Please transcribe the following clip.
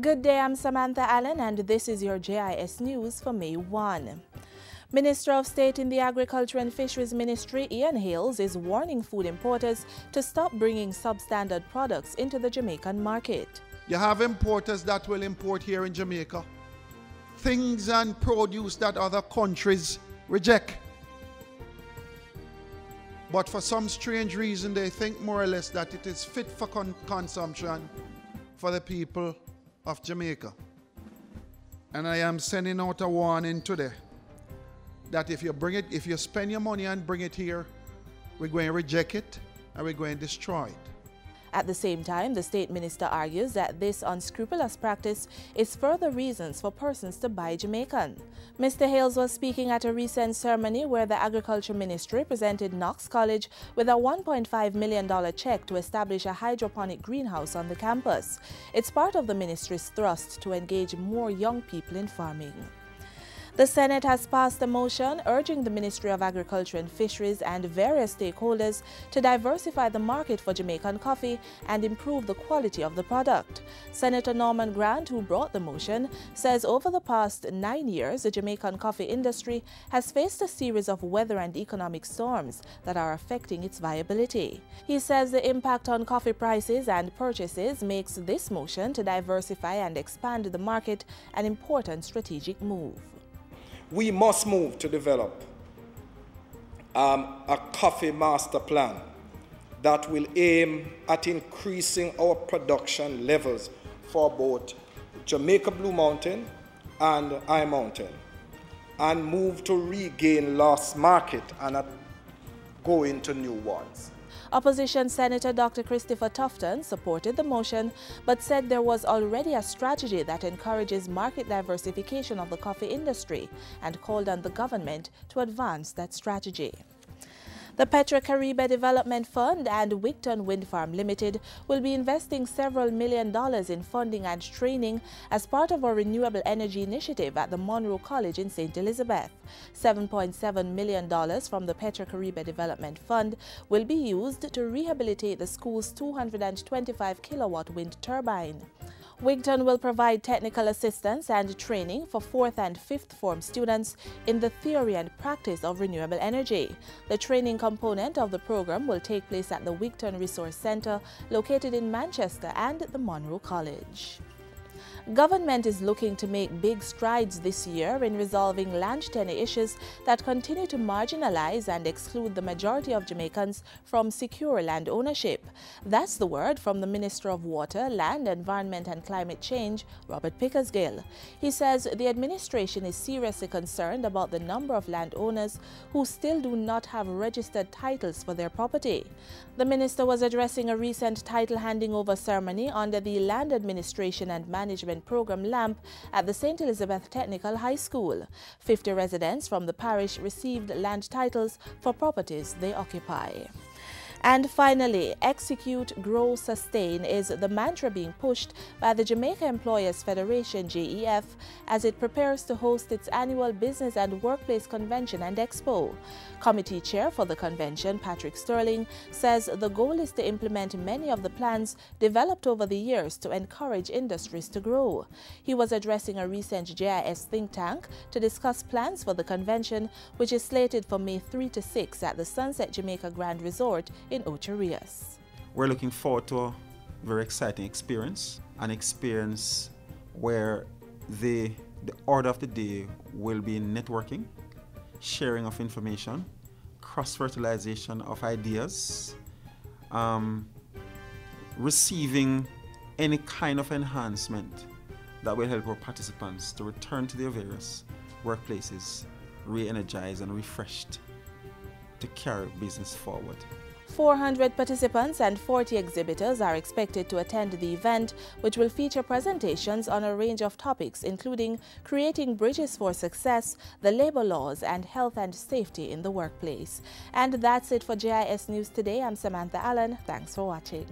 Good day, I'm Samantha Allen and this is your JIS News for May 1. Minister of State in the Agriculture and Fisheries Ministry, Ian Hales, is warning food importers to stop bringing substandard products into the Jamaican market. You have importers that will import here in Jamaica things and produce that other countries reject. But for some strange reason, they think more or less that it is fit for consumption for the people of Jamaica. And I am sending out a warning today that if you spend your money and bring it here, we're going to reject it and we're going to destroy it. At the same time, the state minister argues that this unscrupulous practice is further reasons for persons to buy Jamaican. Mr. Hales was speaking at a recent ceremony where the Agriculture Ministry presented Knox College with a $1.5 million check to establish a hydroponic greenhouse on the campus. It's part of the ministry's thrust to engage more young people in farming. The Senate has passed a motion urging the Ministry of Agriculture and Fisheries and various stakeholders to diversify the market for Jamaican coffee and improve the quality of the product. Senator Norman Grant, who brought the motion, says over the past 9 years, the Jamaican coffee industry has faced a series of weather and economic storms that are affecting its viability. He says the impact on coffee prices and purchases makes this motion to diversify and expand the market an important strategic move. We must move to develop a coffee master plan that will aim at increasing our production levels for both Jamaica Blue Mountain and High Mountain, and move to regain lost market and go into new ones. Opposition Senator Dr. Christopher Tufton supported the motion but said there was already a strategy that encourages market diversification of the coffee industry and called on the government to advance that strategy. The Petrocaribe Development Fund and Wigton Wind Farm Limited will be investing several $1 million in funding and training as part of a renewable energy initiative at the Monroe College in St. Elizabeth. $7.7 million from the Petrocaribe Development Fund will be used to rehabilitate the school's 225-kilowatt wind turbine. Wigton will provide technical assistance and training for 4th and 5th form students in the theory and practice of renewable energy. The training component of the program will take place at the Wigton Resource Center located in Manchester and the Monroe College. Government is looking to make big strides this year in resolving land tenure issues that continue to marginalize and exclude the majority of Jamaicans from secure land ownership. That's the word from the Minister of Water, Land, Environment and Climate Change, Robert Pickersgill. He says the administration is seriously concerned about the number of landowners who still do not have registered titles for their property. The minister was addressing a recent title handing over ceremony under the Land Administration and Management Program LAMP at the St. Elizabeth Technical High School. 50 residents from the parish received land titles for properties they occupy. And finally, execute, grow, sustain is the mantra being pushed by the Jamaica Employers Federation, JEF, as it prepares to host its annual Business and Workplace Convention and Expo. Committee Chair for the convention, Patrick Sterling, says the goal is to implement many of the plans developed over the years to encourage industries to grow. He was addressing a recent JIS think tank to discuss plans for the convention, which is slated for May 3 to 6 at the Sunset Jamaica Grand Resort in Ocho Rios. We're looking forward to a very exciting experience, an experience where the order of the day will be networking, sharing of information, cross-fertilization of ideas, receiving any kind of enhancement that will help our participants to return to their various workplaces, re-energized and refreshed to carry business forward. 400 participants and 40 exhibitors are expected to attend the event, which will feature presentations on a range of topics, including creating bridges for success, the labor laws, and health and safety in the workplace. And that's it for JIS News today. I'm Samantha Allen. Thanks for watching.